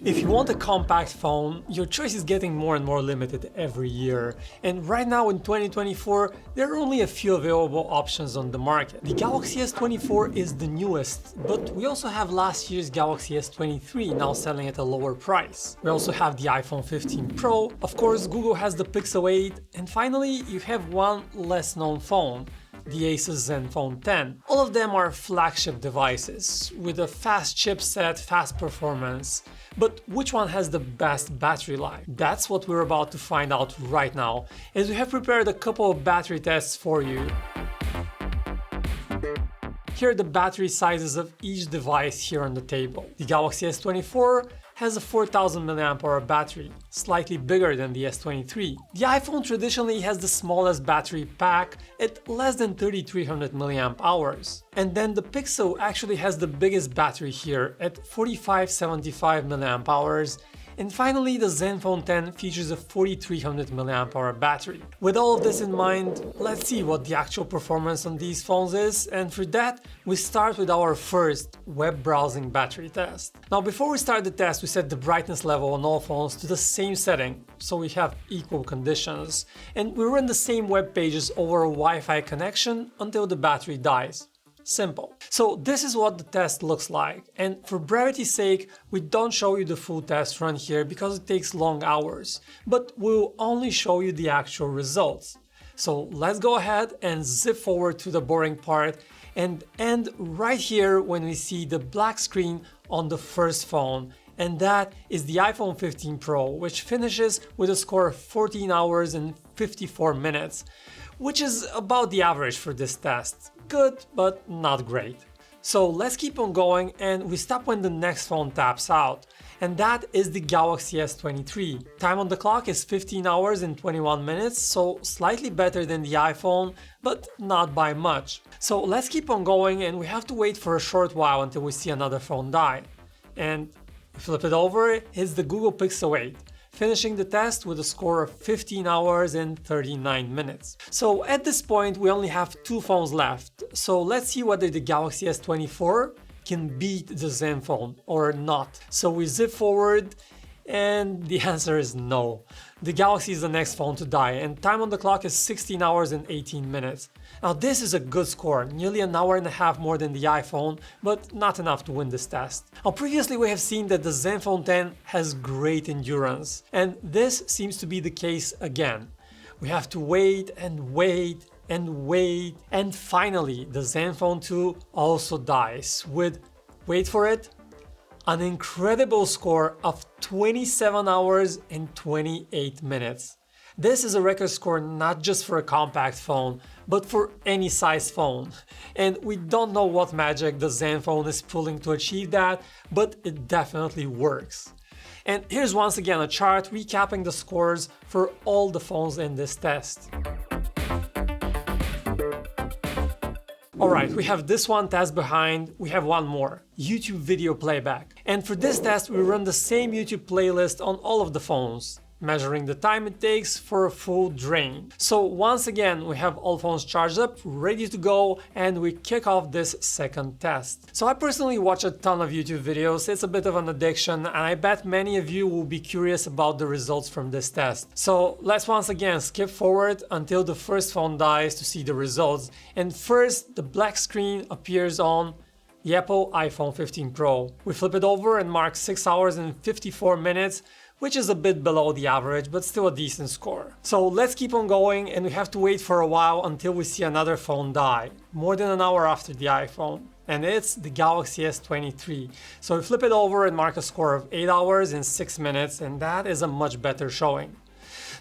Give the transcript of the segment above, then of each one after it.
If you want a compact phone, your choice is getting more and more limited every year, and right now in 2024 there are only a few available options on the market. The Galaxy S24 is the newest, but we also have last year's Galaxy S23 now selling at a lower price. We also have the iPhone 15 Pro, of course Google has the Pixel 8, and finally you have one less known phone, the Asus Zenfone 10. All of them are flagship devices with a fast chipset, fast performance. But which one has the best battery life? That's what we're about to find out right now, as we have prepared a couple of battery tests for you. Here are the battery sizes of each device here on the table. The Galaxy S24 has a 4000 mAh battery, slightly bigger than the S23. The iPhone traditionally has the smallest battery pack at less than 3300 mAh. And then the Pixel actually has the biggest battery here at 4575 mAh. And finally, the Zenfone 10 features a 4300 mAh battery. With all of this in mind, let's see what the actual performance on these phones is, and for that, we start with our first web browsing battery test. Now, before we start the test, we set the brightness level on all phones to the same setting, so we have equal conditions, and we run the same web pages over a Wi-Fi connection until the battery dies. Simple. So this is what the test looks like, and for brevity's sake we don't show you the full test run here because it takes long hours, but we'll only show you the actual results. So let's go ahead and zip forward to the boring part and end right here when we see the black screen on the first phone, and that is the iPhone 15 Pro, which finishes with a score of 14 hours and 54 minutes, which is about the average for this test. Good, but not great. So let's keep on going, and we stop when the next phone taps out, and that is the Galaxy S23. Time on the clock is 15 hours and 21 minutes, so slightly better than the iPhone, but not by much. So let's keep on going, and we have to wait for a short while until we see another phone die. And flip it over, it's the Google Pixel 8. Finishing the test with a score of 15 hours and 39 minutes. So at this point we only have two phones left, so let's see whether the Galaxy S24 can beat the Zenfone or not. So we zip forward, and the answer is no. The Galaxy is the next phone to die, and time on the clock is 16 hours and 18 minutes. Now this is a good score, nearly an hour and a half more than the iPhone, but not enough to win this test. Now previously we have seen that the Zenfone 10 has great endurance, and this seems to be the case again. We have to wait and wait and wait, and finally the Zenfone 2 also dies with, wait for it, an incredible score of 27 hours and 28 minutes. This is a record score not just for a compact phone, but for any size phone. And we don't know what magic the Zenfone is pulling to achieve that, but it definitely works. And here's once again a chart recapping the scores for all the phones in this test. Alright, we have this one test behind, we have one more, YouTube video playback. And for this test we run the same YouTube playlist on all of the phones, measuring the time it takes for a full drain. So once again we have all phones charged up, ready to go, and we kick off this second test. So I personally watch a ton of YouTube videos, it's a bit of an addiction, and I bet many of you will be curious about the results from this test. So let's once again skip forward until the first phone dies to see the results. And first the black screen appears on the Apple iPhone 15 Pro. We flip it over and mark 6 hours and 54 minutes, which is a bit below the average, but still a decent score. So let's keep on going, and we have to wait for a while until we see another phone die, more than an hour after the iPhone. And it's the Galaxy S23. So we flip it over and mark a score of 8 hours and 6 minutes, and that is a much better showing.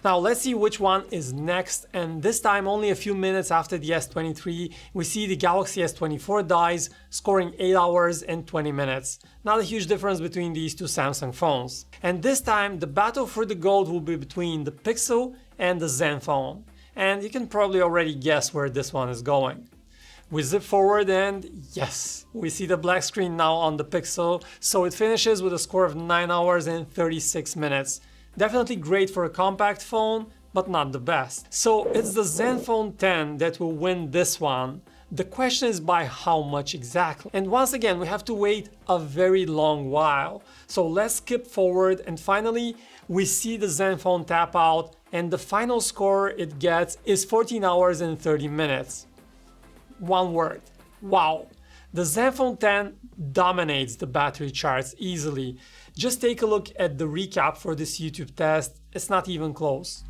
Now let's see which one is next, and this time only a few minutes after the S23 we see the Galaxy S24 dies, scoring 8 hours and 20 minutes. Not a huge difference between these two Samsung phones. And this time the battle for the gold will be between the Pixel and the Zenfone, and you can probably already guess where this one is going. We zip forward and yes, we see the black screen now on the Pixel, so it finishes with a score of 9 hours and 36 minutes. Definitely great for a compact phone, but not the best. So it's the Zenfone 10 that will win this one, The question is by how much exactly? And once again, we have to wait a very long while. So let's skip forward, and finally we see the Zenfone tap out, and the final score it gets is 14 hours and 30 minutes. One word: wow. The Zenfone 10 dominates the battery charts easily. Just take a look at the recap for this YouTube test, it's not even close.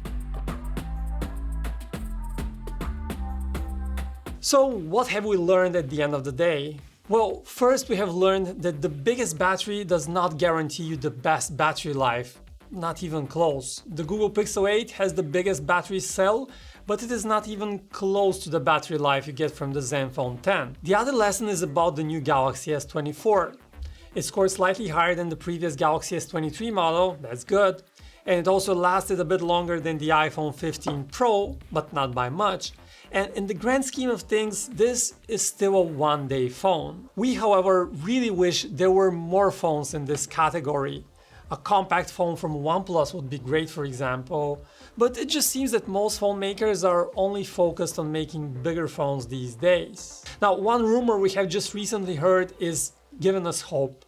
So what have we learned at the end of the day? Well, first we have learned that the biggest battery does not guarantee you the best battery life. Not even close. The Google Pixel 8 has the biggest battery cell, but it is not even close to the battery life you get from the Zenfone 10. The other lesson is about the new Galaxy S24. It scored slightly higher than the previous Galaxy S23 model, that's good, and it also lasted a bit longer than the iPhone 15 Pro, but not by much. And in the grand scheme of things, this is still a one-day phone. We, however, really wish there were more phones in this category. A compact phone from OnePlus would be great, for example, but it just seems that most phone makers are only focused on making bigger phones these days. Now, one rumor we have just recently heard is giving us hope.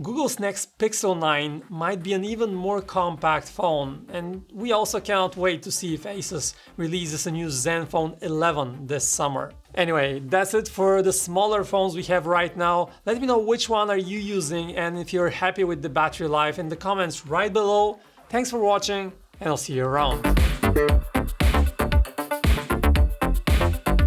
Google's next Pixel 9 might be an even more compact phone, and we also cannot wait to see if Asus releases a new Zenfone 11 this summer. Anyway, that's it for the smaller phones we have right now. Let me know which one are you using and if you're happy with the battery life in the comments right below. Thanks for watching, and I'll see you around.